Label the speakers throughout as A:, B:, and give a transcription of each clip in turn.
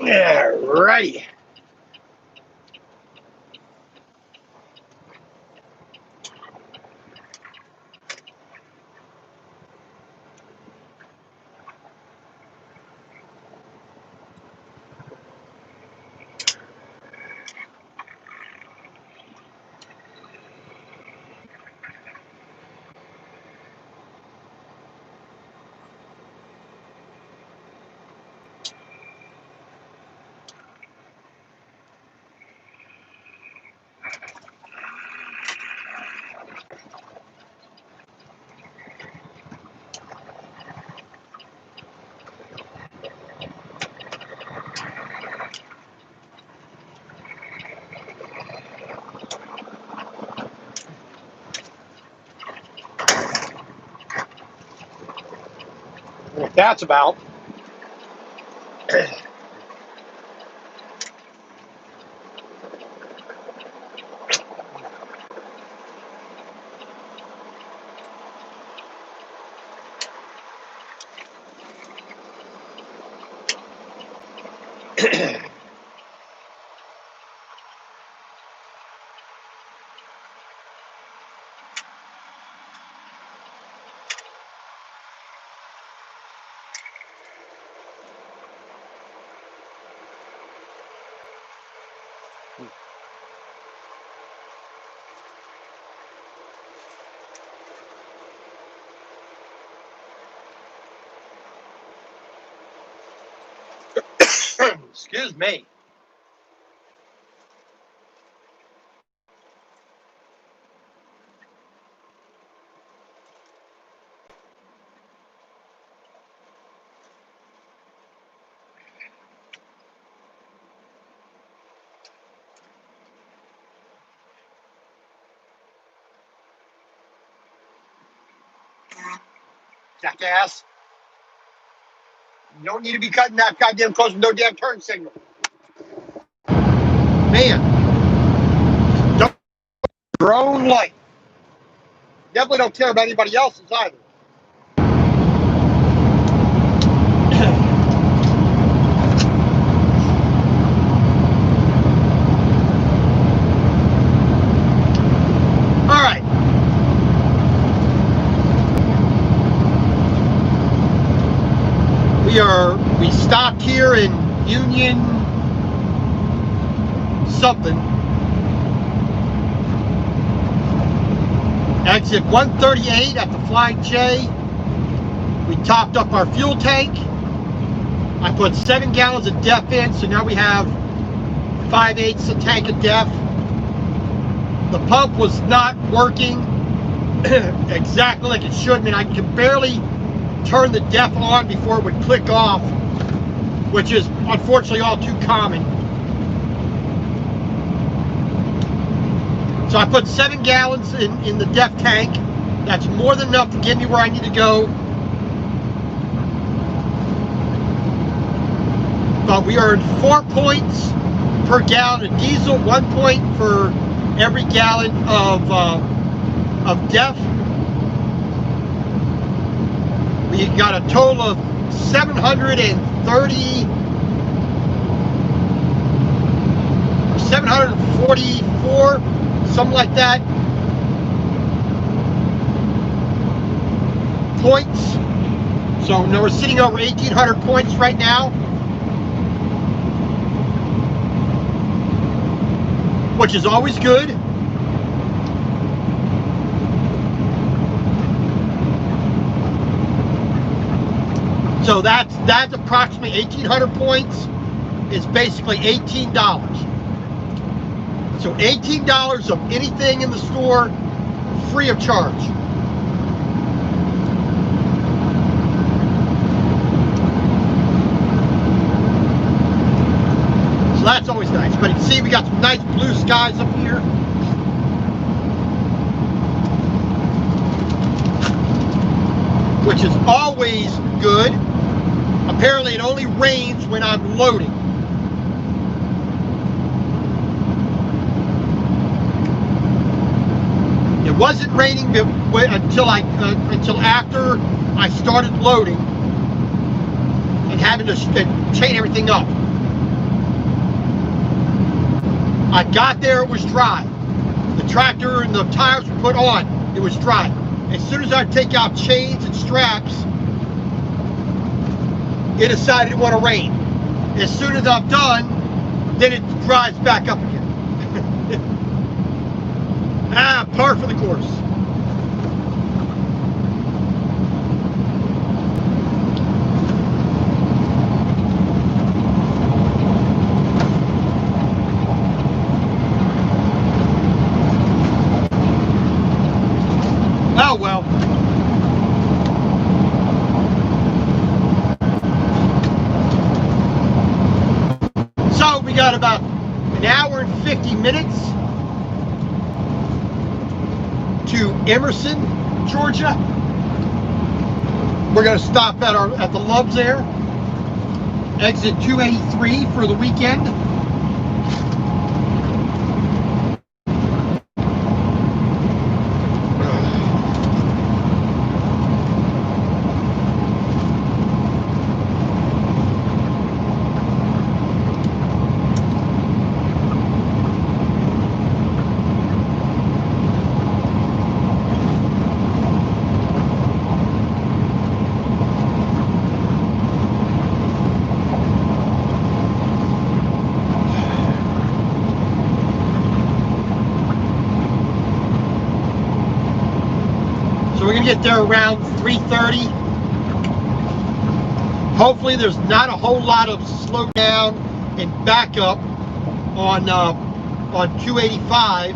A: Yeah, righty. What that's about. Excuse me. Jackass. You don't need to be cutting that goddamn close with no damn turn signal. Man. Don't your own life. Definitely don't care about anybody else's either. All right. We stopped here in Union something. Exit 138 at the Flying J. We topped up our fuel tank. I put 7 gallons of DEF in, so now we have 5/8 a tank of DEF. The pump was not working exactly like it should. I mean, I could barely turn the DEF on before it would click off, which is unfortunately all too common. So I put 7 gallons in the DEF tank. That's more than enough to get me where I need to go. But we earned 4 points per gallon of diesel, 1 point for every gallon of DEF. We got a total of 744, something like that, points. So now we're sitting over 1,800 points right now, which is always good. So that's approximately 1,800 points. Is basically $18. So $18 of anything in the store, free of charge. So that's always nice. But you can see we got some nice blue skies up here. which is always good. Apparently it only rains when I'm loading. It wasn't raining until after I started loading and having to chain everything up. I got there, it was dry. The tractor and the tires were put on, it was dry. As soon as I take out chains and straps, it decided it want to rain. As soon as I'm done, then it dries back up again. Par for the course. Oh well. So we got about an hour and 50 minutes to Emerson, Georgia. We're going to stop at the Loves there. Exit 283 for the weekend. So we're gonna get there around 3:30. Hopefully there's not a whole lot of slowdown and backup on 285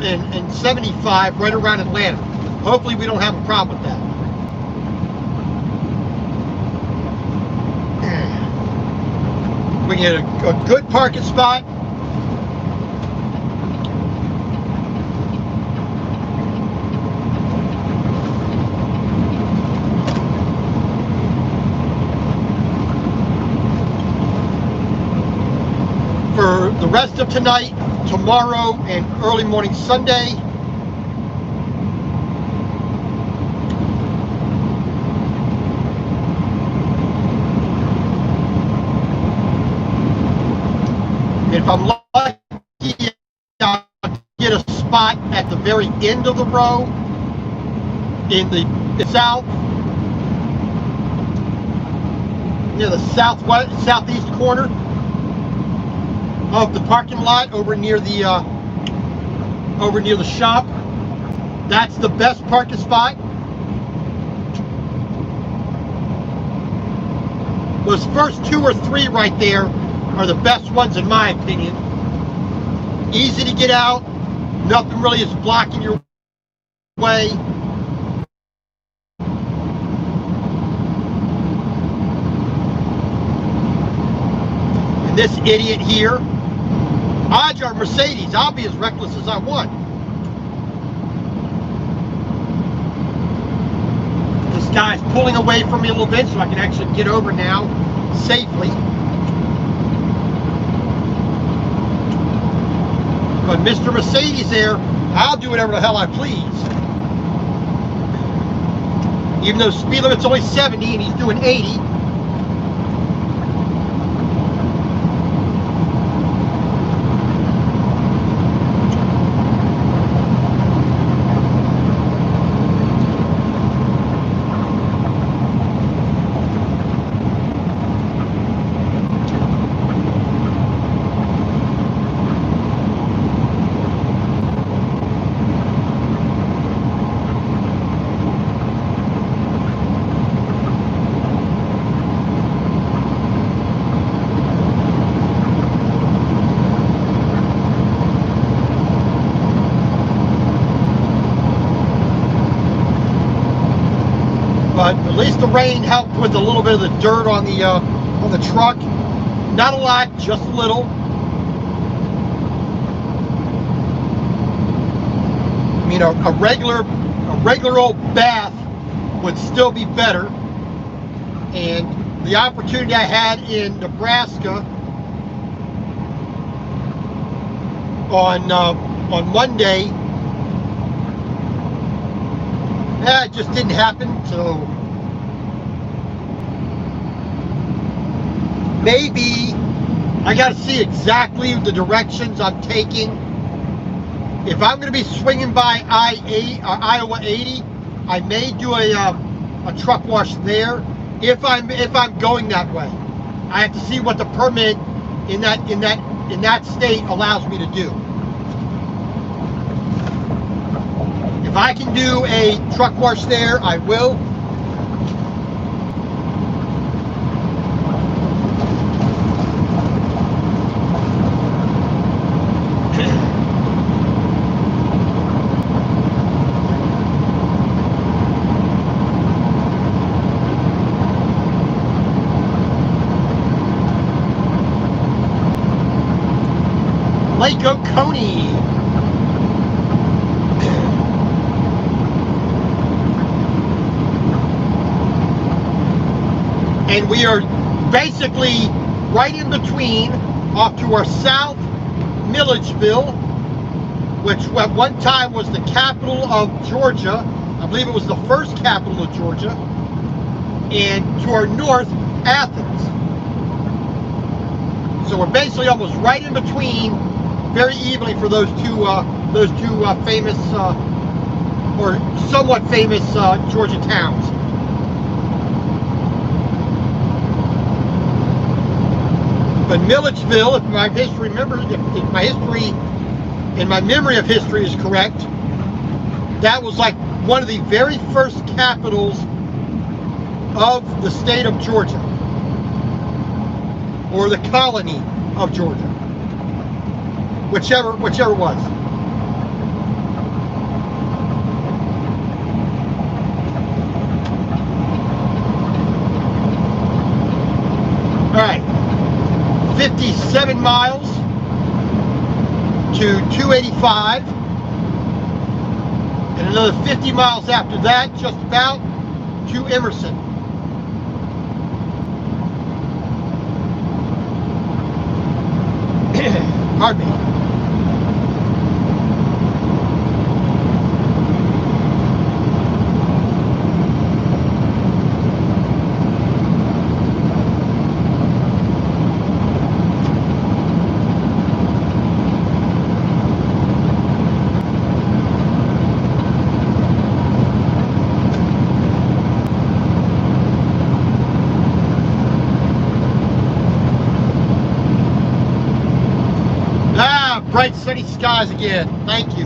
A: and 75 right around Atlanta. Hopefully we don't have a problem with that. We get a good parking spot. For the rest of tonight, tomorrow, and early morning Sunday. If I'm lucky, I'll get a spot at the very end of the row in the south, near the southeast corner of the parking lot, over near the shop. That's the best parking spot. Those first 2 or 3 right there are the best ones in my opinion. Easy to get out. Nothing really is blocking your way. And this idiot here, I drive Mercedes. I'll be as reckless as I want. This guy's pulling away from me a little bit so I can actually get over now safely. But Mr. Mercedes there, I'll do whatever the hell I please. Even though speed limit's only 70 and he's doing 80. But at least the rain helped with a little bit of the dirt on the truck. Not a lot, just a little. I mean, a regular old bath would still be better. And the opportunity I had in Nebraska on Monday, it just didn't happen. So maybe I got to see exactly the directions I'm taking. If I'm going to be swinging by Iowa 80, I may do a truck wash there. If I'm going that way, I have to see what the permit in that state allows me to do. If I can do a truck wash there, I will. Lake Oconee. And we are basically right in between, off to our south, Milledgeville, which at one time was the capital of Georgia. I believe it was the first capital of Georgia. And to our north, Athens. So we're basically almost right in between, very evenly for those two famous or somewhat famous Georgia towns. But Milledgeville, if my history if my memory of history is correct, that was like one of the very first capitals of the state of Georgia, or the colony of Georgia, whichever was. All right. 57 miles to 285, and another 50 miles after that, just about, to Emerson. Pardon me. Bright sunny skies again. Thank you.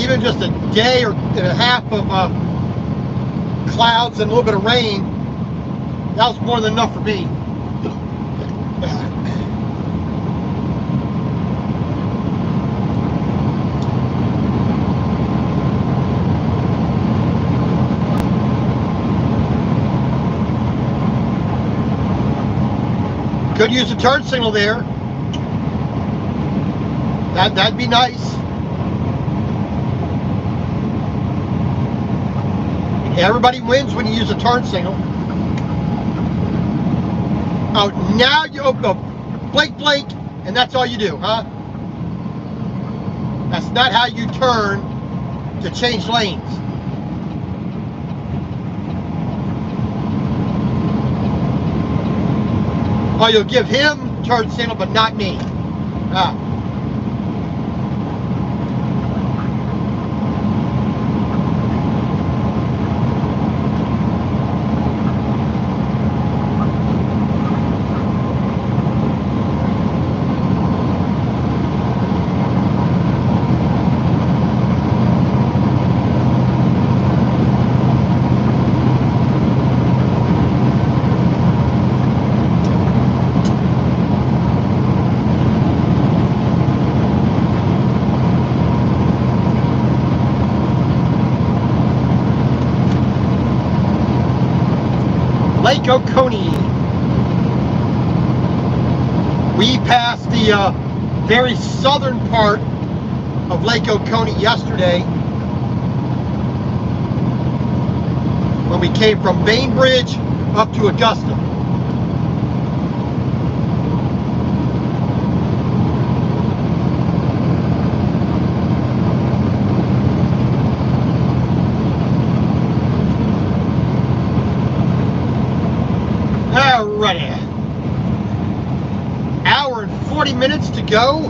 A: Even just a day or and a half of clouds and a little bit of rain, that was more than enough for me. Could use a turn signal there. That'd be nice. Everybody wins when you use a turn signal. Oh, now you go blink, and that's all you do, huh? That's not how you turn to change lanes. Oh, you'll give him turn signal, but not me. Ah. Lake Oconee. We passed the very southern part of Lake Oconee yesterday. when we came from Bainbridge up to Augusta. Alrighty. Hour and 40 minutes to go,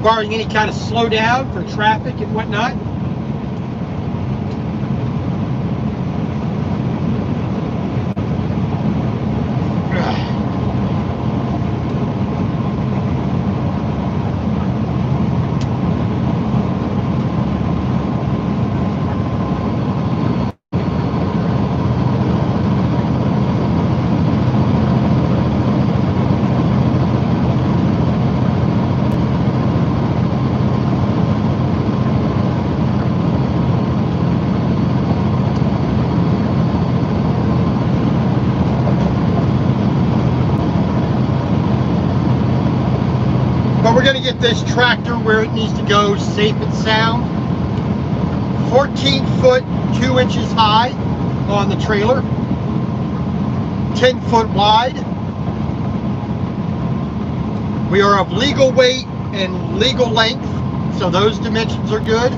A: barring any kind of slowdown for traffic and whatnot. But we're going to get this tractor where it needs to go, safe and sound. 14 foot 2 inches high on the trailer, 10 foot wide. We are of legal weight and legal length, so those dimensions are good.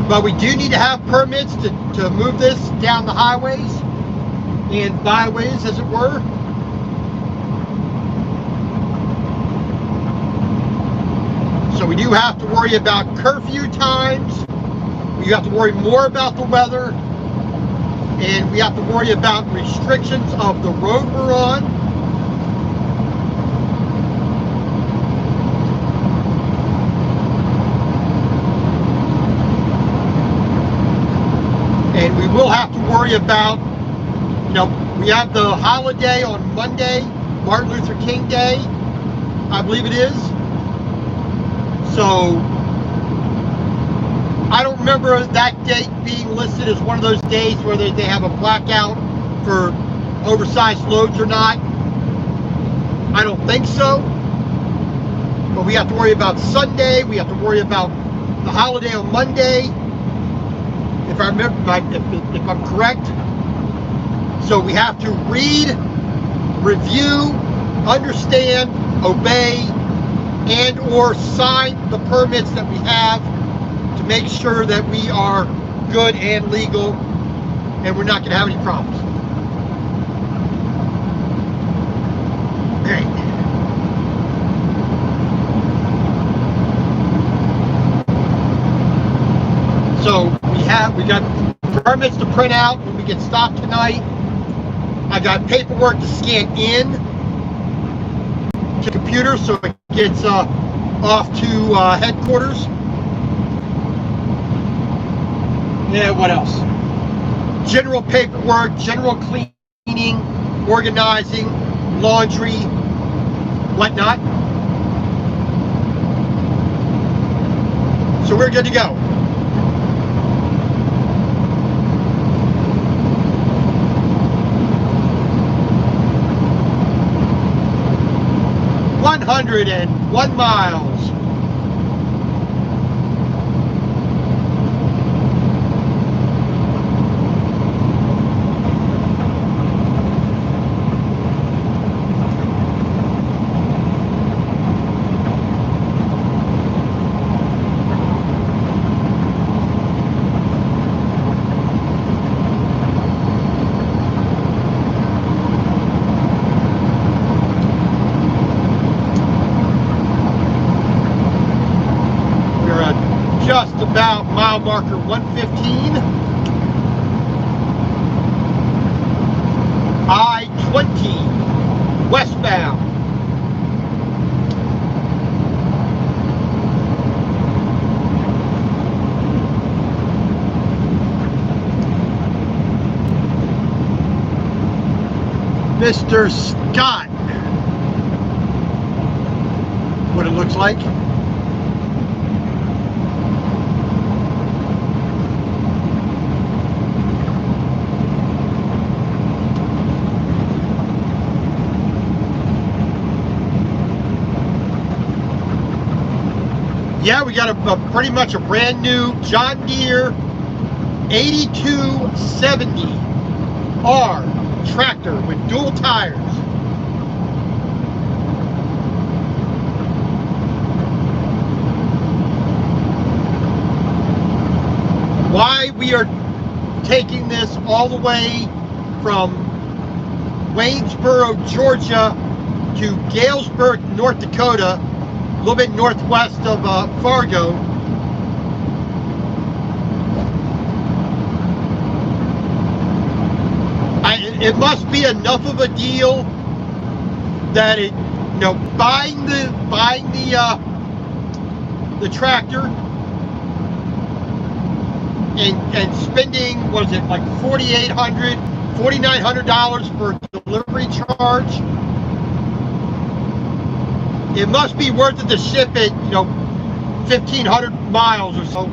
A: But we do need to have permits to move this down the highways and byways, as it were. So we do have to worry about curfew times. We have to worry more about the weather. And we have to worry about restrictions of the road we're on. And we will have to worry about, we have the holiday on Monday, Martin Luther King Day, I believe it is. So, I don't remember that date being listed as one of those days where they have a blackout for oversized loads or not. I don't think so. But we have to worry about Sunday. We have to worry about the holiday on Monday. If I remember, if I'm correct. So we have to read, review, understand, obey, and or sign the permits that we have to make sure that we are good and legal and we're not going to have any problems. Great. So we got permits to print out when we get stopped tonight. I got paperwork to scan in to the computer so it gets off to headquarters. Yeah, what else? General paperwork, general cleaning, organizing, laundry, whatnot. So we're good to go. ...101 miles. Just about mile marker 115. I-20 westbound. Mr. Scott, what it looks like. Yeah, we got a pretty much a brand new John Deere 8270R tractor with dual tires. Why we are taking this all the way from Waynesboro, Georgia to Galesburg, North Dakota, a little bit northwest of Fargo. It must be enough of a deal that it, you know, buying the tractor and spending, what is it, like $4,800, $4,900 for delivery charge. It must be worth it to ship it, you know, 1,500 miles or so.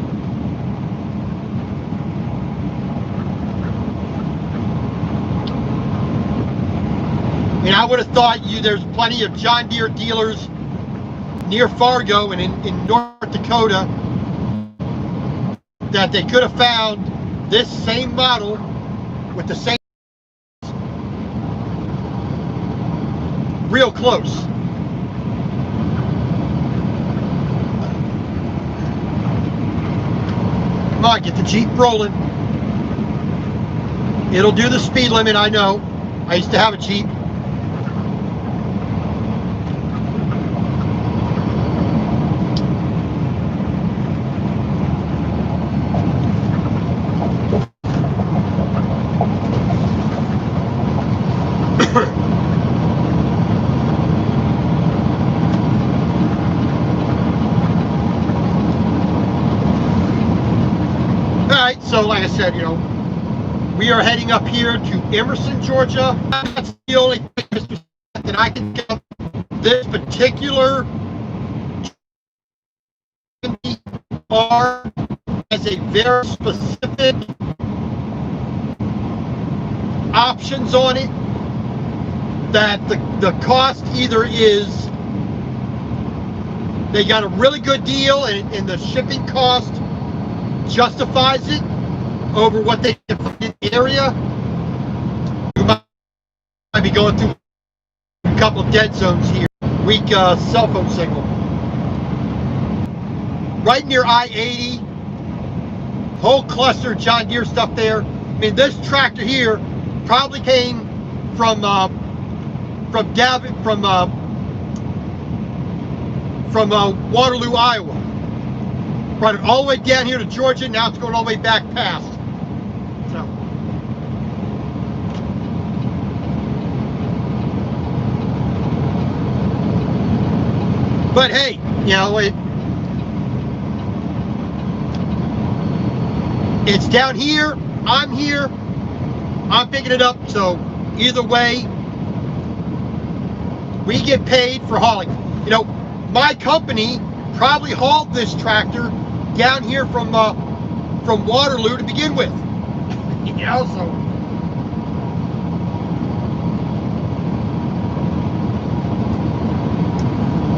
A: And I would have thought there's plenty of John Deere dealers near Fargo and in North Dakota that they could have found this same model with the same real close. Come on, get the Jeep rolling. It'll do the speed limit, I know. I used to have a Jeep. So like I said, you know, we are heading up here to Emerson, Georgia. That's the only thing that I can get. This particular car has a very specific options on it that the cost either is they got a really good deal and the shipping cost justifies it over what they can find in the area. You might be going through a couple of dead zones here. Weak cell phone signal. Right near I-80, whole cluster of John Deere stuff there. I mean, this tractor here probably came from Waterloo, Iowa. Brought it all the way down here to Georgia. Now it's going all the way back past. So, but hey, you know, it's down here. I'm here. I'm picking it up. So either way, we get paid for hauling. You know, my company probably hauled this tractor down here from Waterloo to begin with. You know, so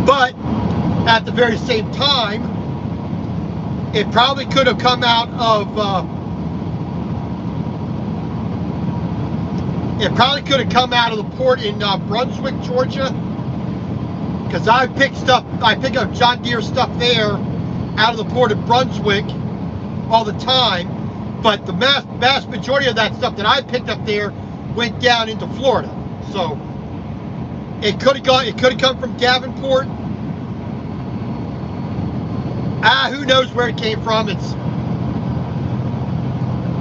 A: but at the very same time, it probably could have come out of the port in Brunswick, Georgia, because I pick up John Deere stuff there out of the port of Brunswick all the time, but the vast majority of that stuff that I picked up there went down into Florida. So it could have come from Davenport. Who knows where it came from? It's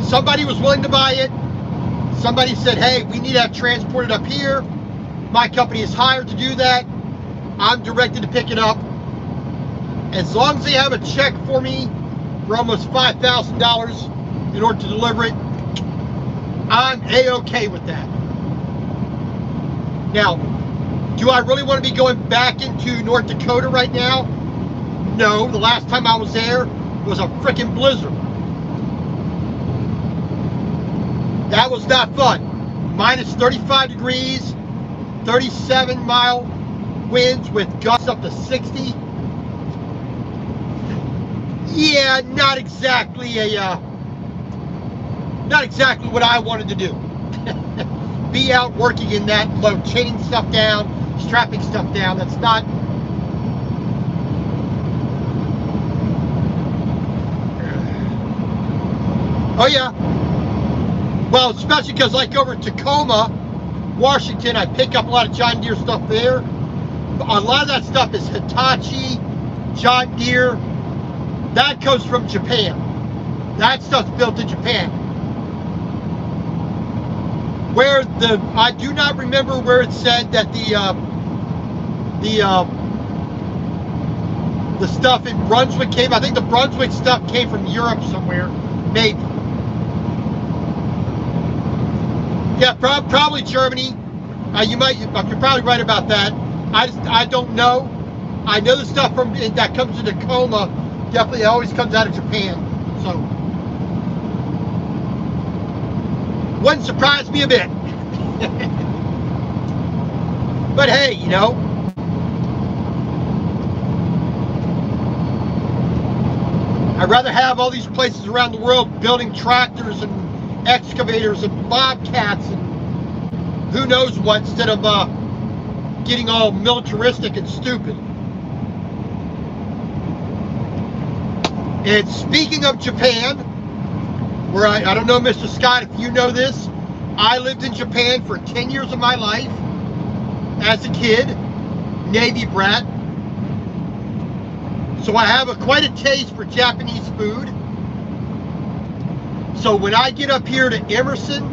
A: somebody was willing to buy it. Somebody said, hey, we need to have transported up here. My company is hired to do that. I'm directed to pick it up. As long as they have a check for me for almost $5,000 in order to deliver it, I'm A-okay with that. Now, do I really want to be going back into North Dakota right now? No, the last time I was there was a freaking blizzard. That was not fun. Minus 35 degrees, 37-mile winds with gusts up to 60. Yeah, not exactly what I wanted to do. Be out working in that load, chaining stuff down, strapping stuff down. That's not. Oh yeah. Well, especially because like over in Tacoma, Washington, I pick up a lot of John Deere stuff there. A lot of that stuff is Hitachi, John Deere. That comes from Japan. That stuff's built in Japan. Where I do not remember where it said that the stuff in Brunswick came. I think the Brunswick stuff came from Europe somewhere, maybe. Yeah, probably Germany. You're probably right about that. I don't know. I know the stuff that comes to Tacoma definitely always comes out of Japan. So wouldn't surprise me a bit. But hey, you know, I'd rather have all these places around the world building tractors and excavators and bobcats and who knows what instead of getting all militaristic and stupid. And speaking of Japan, where I don't know, Mr. Scott, if you know this, I lived in Japan for 10 years of my life as a kid, Navy brat. So I have quite a taste for Japanese food. So when I get up here to Emerson,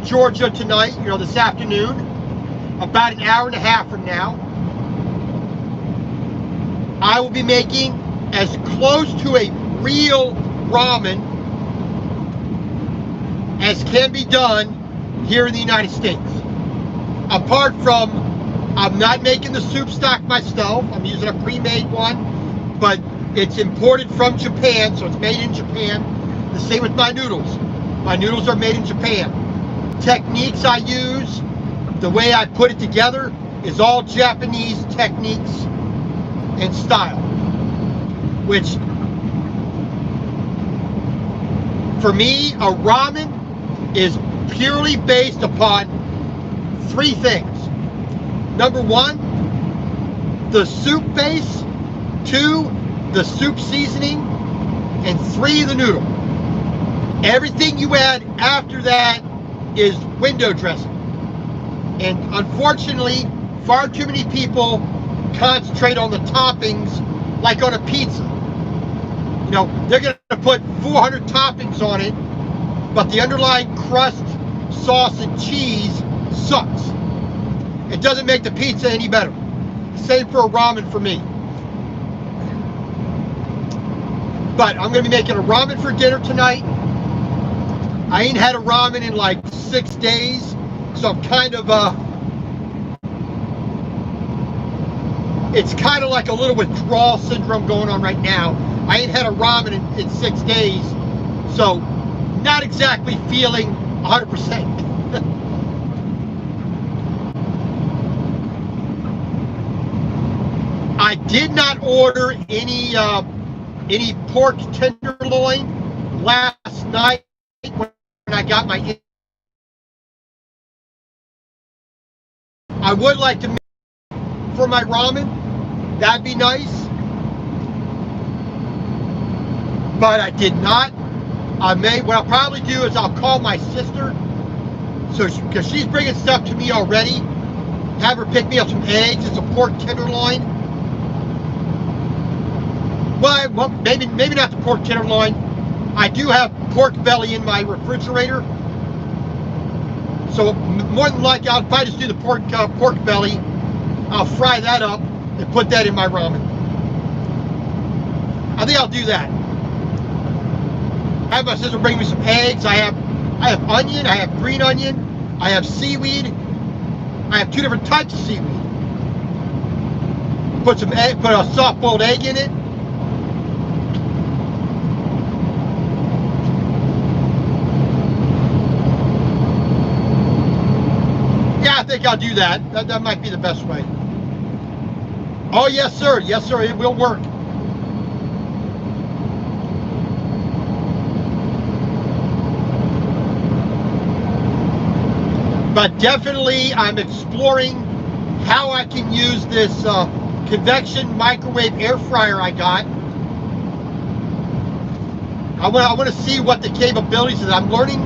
A: Georgia tonight, you know, this afternoon, about an hour and a half from now, I will be making as close to a real ramen as can be done here in the United States. Apart from, I'm not making the soup stock myself. I'm using a pre-made one, but it's imported from Japan, so it's made in Japan. The same with my noodles. My noodles are made in Japan. Techniques I use, the way I put it together, is all Japanese techniques and style. Which, for me, a ramen is purely based upon three things. Number one, the soup base. Two, the soup seasoning. And three, the noodle. Everything you add after that is window dressing. And unfortunately, far too many people concentrate on the toppings like on a pizza. You know, they're going to put 400 toppings on it, but the underlying crust, sauce, and cheese sucks. It doesn't make the pizza any better. Same for a ramen for me. But I'm going to be making a ramen for dinner tonight. I ain't had a ramen in like 6 days, so I'm kind of, it's kind of like a little withdrawal syndrome going on right now. I ain't had a ramen in 6 days, so not exactly feeling 100%. I did not order any pork tenderloin last night when I got my. I would like to make for my ramen. That'd be nice, but I did not. What I'll probably do is I'll call my sister, because she's bringing stuff to me already. Have her pick me up some eggs and some pork tenderloin. Well, maybe not the pork tenderloin. I do have pork belly in my refrigerator, so more than likely, if I just do the pork belly, I'll fry that up and put that in my ramen. I think I'll do that. I have my sister bring me some eggs. I have onion. I have green onion. I have seaweed. I have 2 different types of seaweed. Put a soft-boiled egg in it. Yeah, I think I'll do that. That might be the best way. Oh, yes, sir. Yes, sir. It will work. But definitely I'm exploring how I can use this convection microwave air fryer I got. I want to see what the capabilities is. I'm learning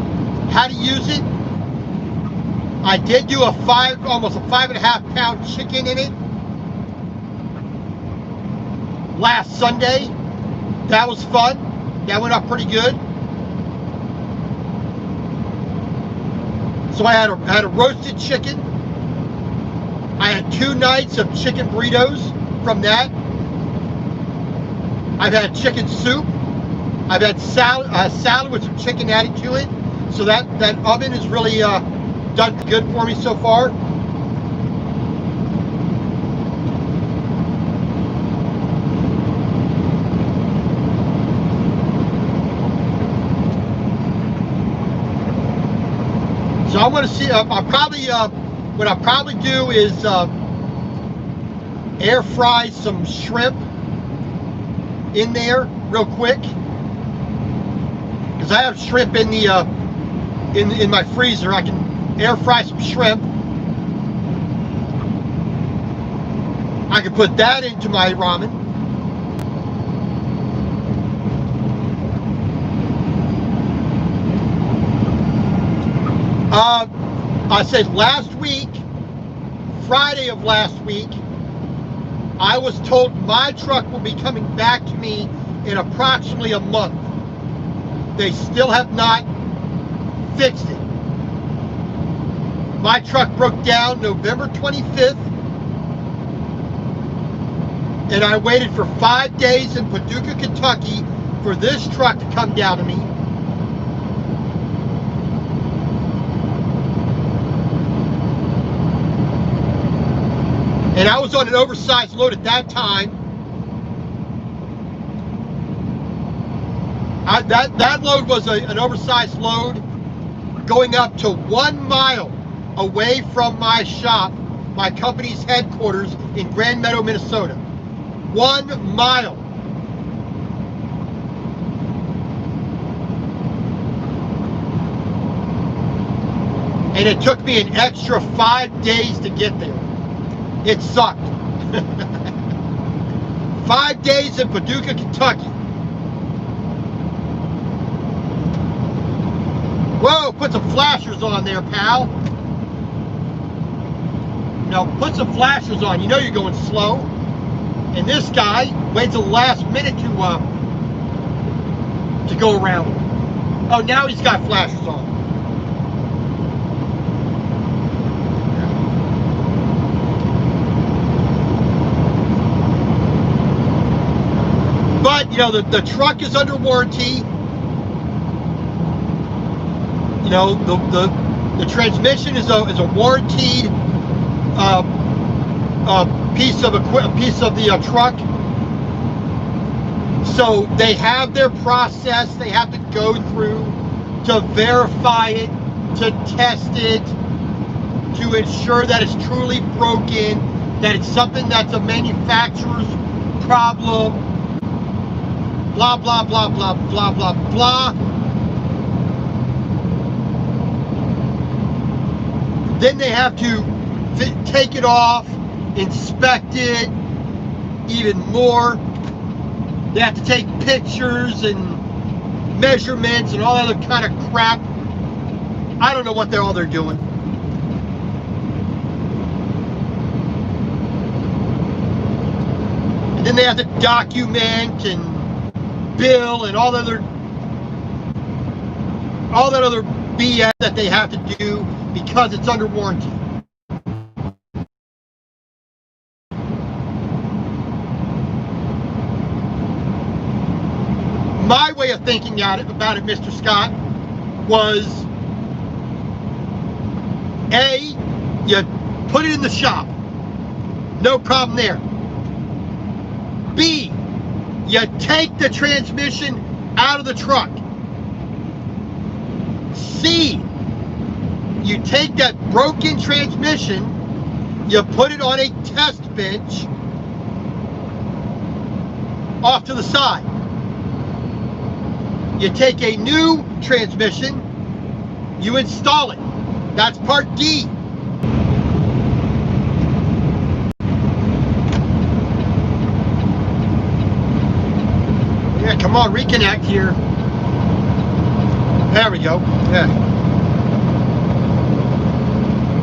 A: how to use it. I did do almost a 5.5 pound chicken in it last Sunday. That was fun. That went up pretty good. So I had a roasted chicken. I had 2 nights of chicken burritos from that. I've had chicken soup. I've had salad with some chicken added to it. So that oven has really done good for me so far. So I want to see. What I'll probably do is air fry some shrimp in there real quick, because I have shrimp in the in my freezer. I can air fry some shrimp. I can put that into my ramen. I said last week, Friday of last week, I was told my truck will be coming back to me in approximately a month. They still have not fixed it. My truck broke down November 25th, and I waited for 5 days in Paducah, Kentucky for this truck to come down to me. And I was on an oversized load at that time. That load was an oversized load going up to 1 mile away from my shop, my company's headquarters in Grand Meadow, Minnesota. 1 mile. And it took me an extra 5 days to get there. It sucked. 5 days in Paducah, Kentucky. Whoa, put some flashers on there, pal. Now put some flashers on. You know you're going slow. And this guy waits till the last minute to go around. Oh, now he's got flashers on. But, you know, the truck is under warranty. You know, the transmission is a warranted piece of the truck. So they have their process they have to go through to verify it, to test it, to ensure that it's truly broken, that it's something that's a manufacturer's problem. Blah, blah, blah, blah, blah, blah, blah. Then they have to take it off, inspect it even more. They have to take pictures and measurements and all other kind of crap. I don't know what they're doing. And then they have to document and bill and all that other BS that they have to do because it's under warranty. My way of thinking about it, Mr. Scott, was A, you put it in the shop. No problem there. B, you take the transmission out of the truck. C, you take that broken transmission, you put it on a test bench off to the side. You take a new transmission, you install it That's part D. Yeah, come on, reconnect here. There we go. Yeah.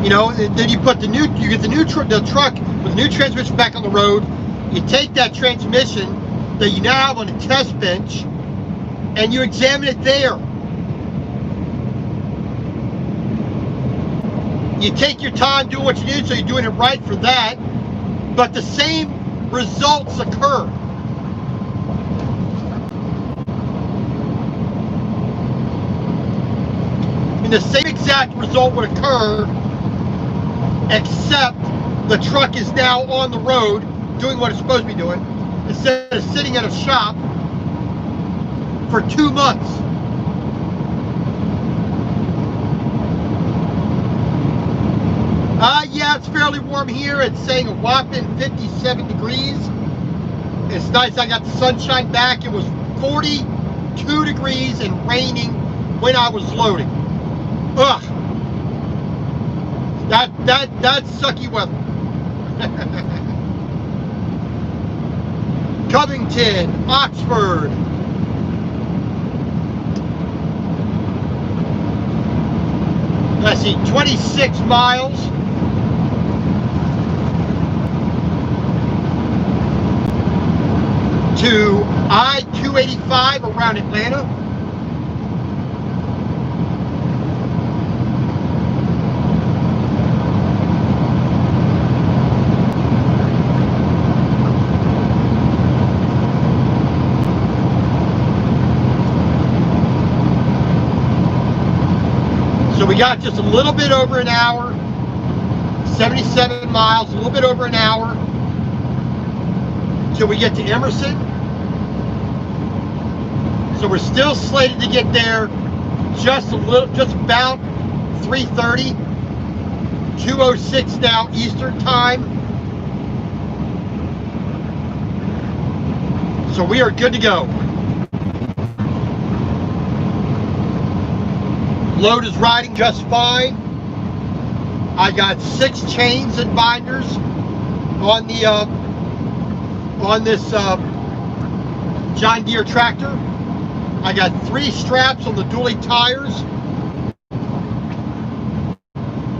A: You know, then you put the new, you get the new the truck with the new transmission back on the road. You take that transmission that you now have on a test bench, and you examine it there. You take your time doing what you do, so you're doing it right for that, but the same results occur. And the same exact result would occur, except the truck is now on the road doing what it's supposed to be doing, instead of sitting at a shop for 2 months. Yeah, it's fairly warm here. It's saying a whopping 57 degrees. It's nice. I got the sunshine back. It was 42 degrees and raining when I was loading. Ugh. That's sucky weather. Covington, Oxford. Let's see, 26 miles. To I-285 around Atlanta. So we got just a little bit over an hour, 77 miles, a little bit over an hour till we get to Emerson. So we're still slated to get there just about 3:30, 2:06 now Eastern time. So we are good to go. Load is riding just fine. I got 6 chains and binders on the on this John Deere tractor. I got 3 straps on the dually tires.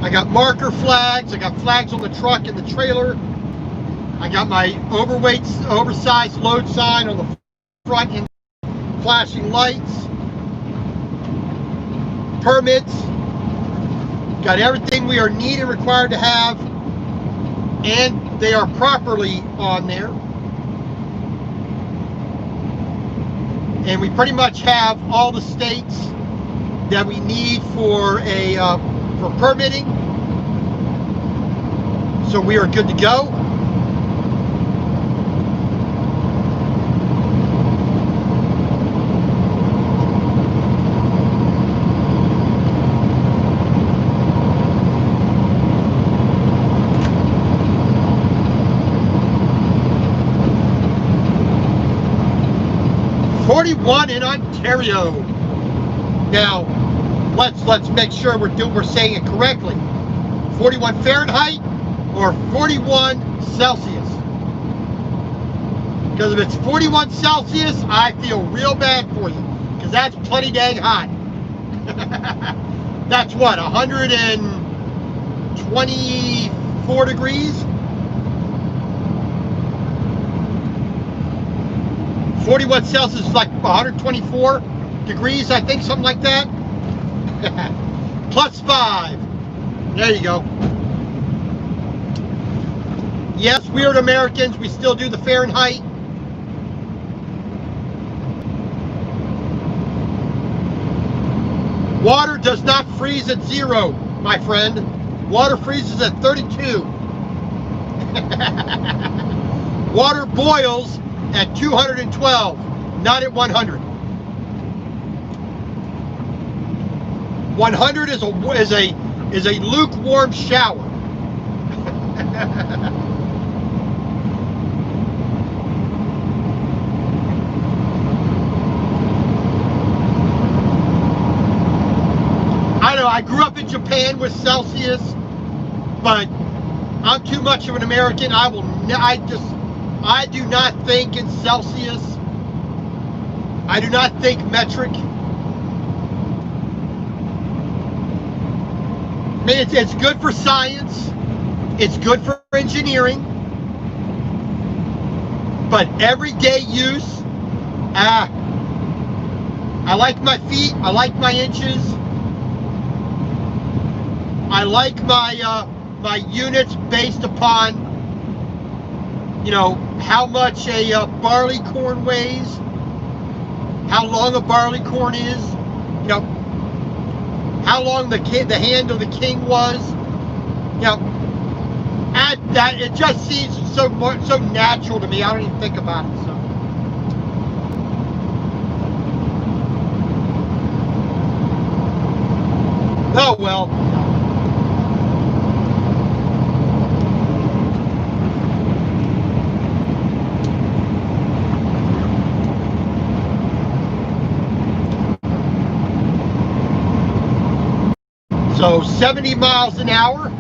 A: I got marker flags. I got flags on the truck and the trailer. I got my oversized load sign on the front and flashing lights. Permits. Got everything we are needed and required to have, and they are properly on there. And we pretty much have all the states that we need for for permitting. So we are good to go. In Ontario. Now, let's make sure we're saying it correctly. 41 Fahrenheit or 41 Celsius. Because if it's 41 Celsius, I feel real bad for you, because that's plenty dang hot. That's what, 124 degrees? 41 Celsius is like 124 degrees, I think, something like that. +5. There you go. Yes, weird Americans, we still do the Fahrenheit. Water does not freeze at 0, my friend. Water freezes at 32. Water boils at 212, not at 100. 100 is a lukewarm shower. I I grew up in Japan with Celsius, but I'm too much of an American. I do not think in Celsius. I do not think metric. I mean, it's good for science. It's good for engineering. But everyday use, I like my feet. I like my inches. I like my units based upon, you know, how much a barley corn weighs, how long a barley corn is, you know, how long the hand of the king was, you know. That it just seems so natural to me. I don't even think about it. So. Oh well. So 70 miles an hour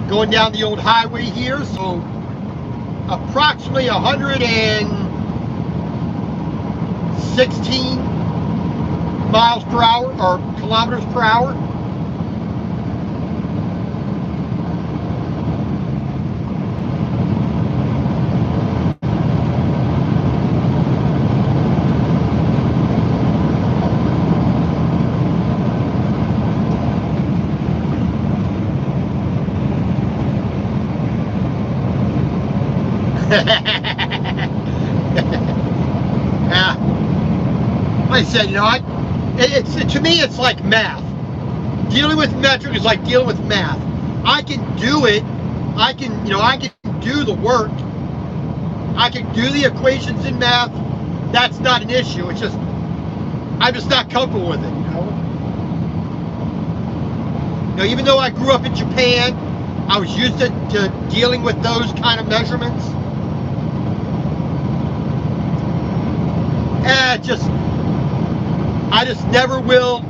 A: going down the old highway here. So approximately 116 miles per hour or kilometers per hour. Like I said, you know, to me it's like math. Dealing with metric is like dealing with math. I can do it. I can do the work. I can do the equations in math. That's not an issue. It's just I'm just not comfortable with it. You know, even though I grew up in Japan, I was used to dealing with those kind of measurements. I just never will.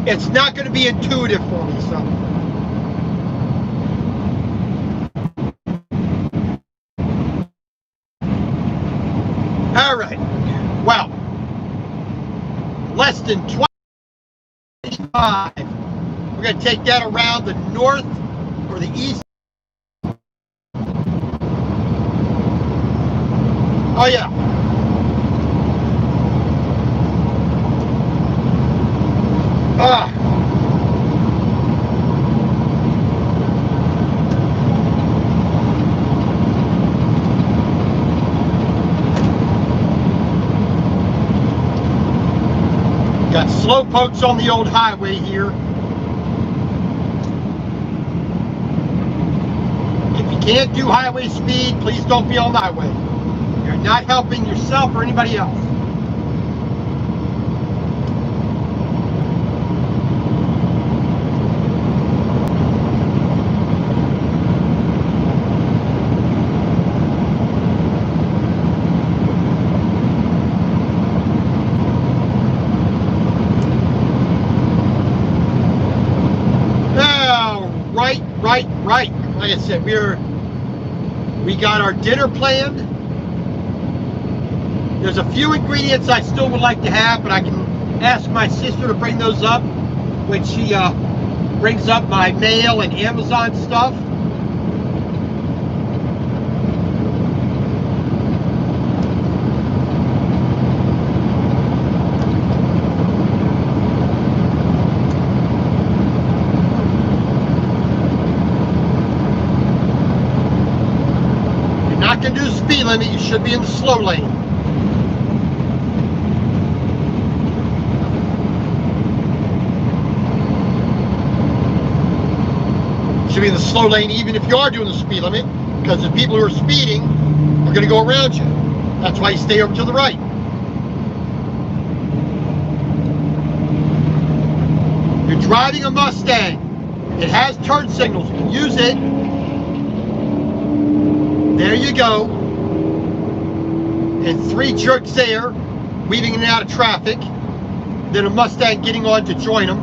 A: It's not going to be intuitive for me, so. All right. Well, less than 25. We're going to take that around the north or the east. Oh yeah. Got slow pokes on the old highway here. If you can't do highway speed, please don't be on the highway. You're not helping yourself or anybody else. Right. Like I said, we got our dinner planned. There's a few ingredients I still would like to have, but I can ask my sister to bring those up when she brings up my mail and Amazon stuff. Can do speed limit, you should be in the slow lane. You should be in the slow lane even if you are doing the speed limit, because the people who are speeding are going to go around you. That's why you stay over to the right. You're driving a Mustang. It has turn signals. Use it. There you go. And 3 jerks there, weaving in and out of traffic. than a Mustang getting on to join them.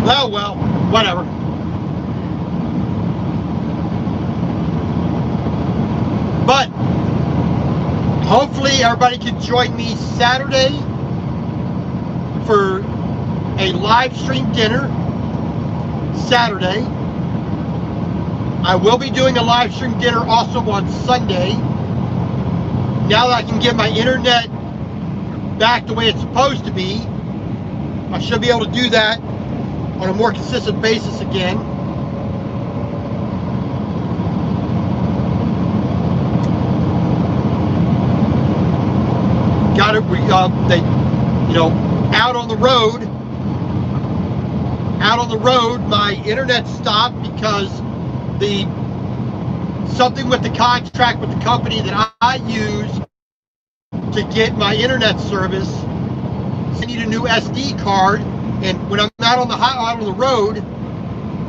A: Oh well, whatever. But hopefully everybody can join me Saturday for a live stream dinner. Saturday. I will be doing a live stream dinner also on Sunday. Now that I can get my internet back the way it's supposed to be, I should be able to do that on a more consistent basis again. Got it. Out on the road, my internet stopped because something with the contract with the company that I use to get my internet service. I need a new SD card, and when I'm out on the road,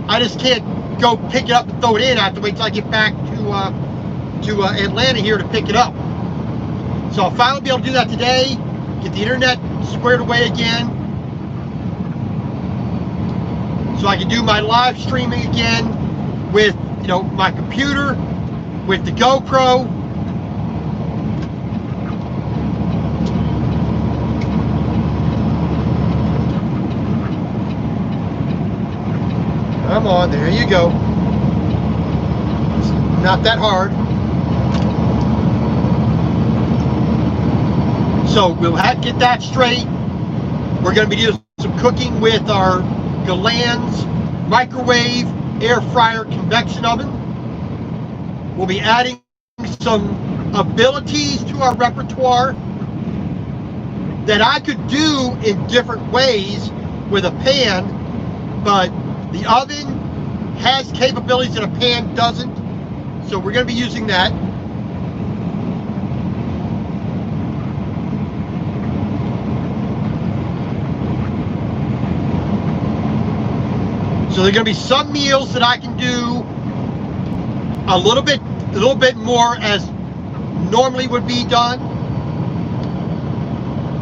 A: I just can't go pick it up and throw it in. I have to wait till I get back to Atlanta here to pick it up. So I'll finally be able to do that today. Get the internet squared away again, so I can do my live streaming again with my computer, with the GoPro. Come on, there you go. It's not that hard. So we'll get that straight. We're going to be doing some cooking with our Galanz microwave air fryer convection oven. We'll be adding some abilities to our repertoire that I could do in different ways with a pan, but the oven has capabilities that a pan doesn't. So we're going to be using that. So there are going to be some meals that I can do a little bit more as normally would be done,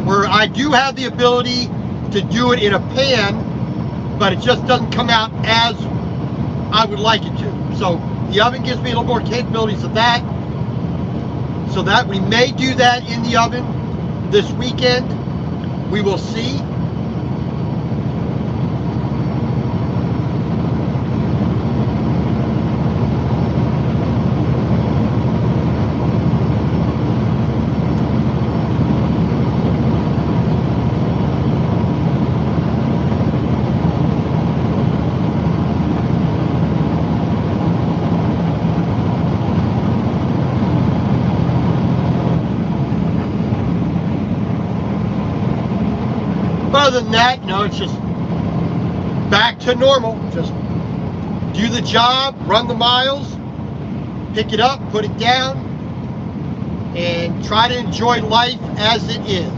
A: where I do have the ability to do it in a pan, but it just doesn't come out as I would like it to. So the oven gives me a little more capabilities of that. So that we may do that in the oven this weekend. We will see. Other than that, it's just back to normal. Just do the job, run the miles, pick it up, put it down, and try to enjoy life as it is.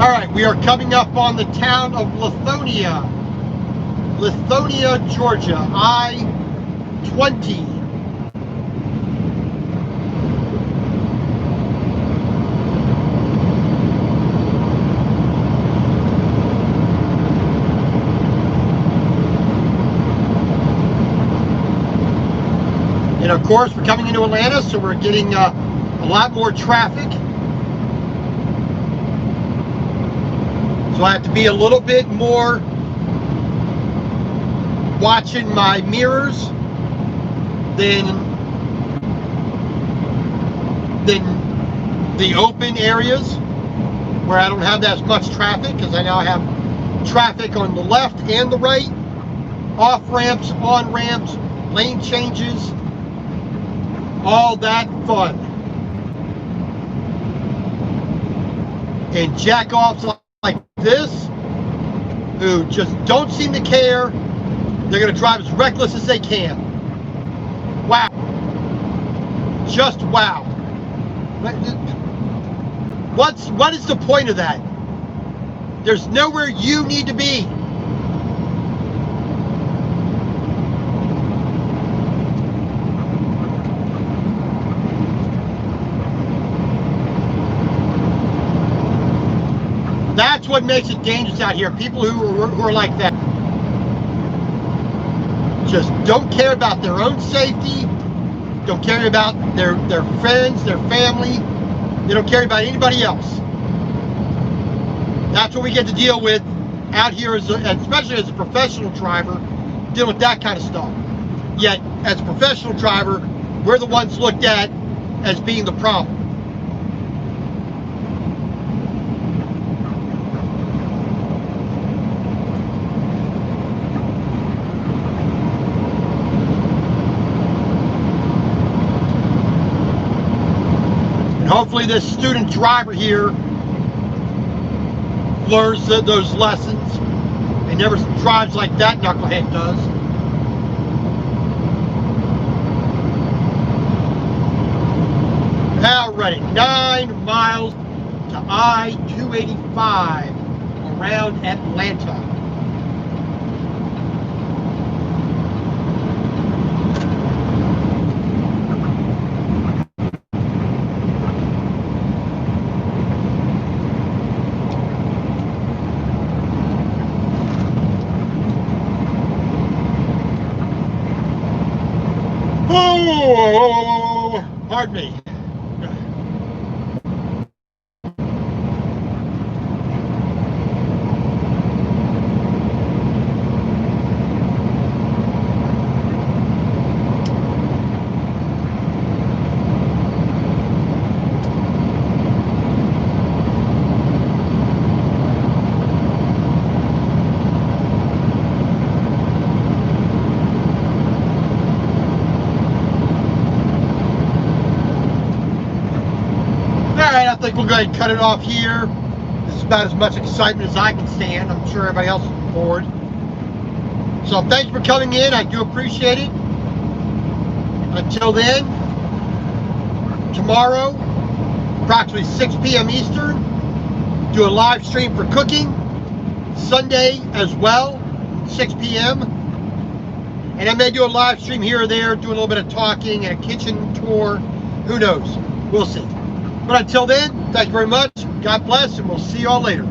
A: All right, we are coming up on the town of Lithonia, Georgia, I-20. And of course, we're coming into Atlanta, so we're getting a lot more traffic. So I have to be a little bit more watching my mirrors than the open areas where I don't have as much traffic, because I now have traffic on the left and the right, off ramps, on ramps, lane changes, all that fun. And jack-offs like this, who just don't seem to care. They're going to drive as reckless as they can. Wow. just wow. What is the point of that? There's nowhere you need to be. That's what makes it dangerous out here. People who are like that just don't care about their own safety, don't care about their friends, their family. They don't care about anybody else. That's what we get to deal with out here, especially as a professional driver, dealing with that kind of stuff. Yet, as a professional driver, we're the ones looked at as being the problem. And hopefully this student driver here learns those lessons and never drives like that knucklehead does. Alrighty, 9 miles to I-285 around Atlanta. Oh, pardon me. I think we'll go ahead and cut it off here. This is about as much excitement as I can stand. I'm sure everybody else is bored. So thanks for coming in. I do appreciate it. Until then, tomorrow, approximately 6 p.m. Eastern, do a live stream for cooking. Sunday as well, 6 p.m. And I may do a live stream here or there, do a little bit of talking and a kitchen tour. Who knows? We'll see. But until then, thank you very much. God bless, and we'll see you all later.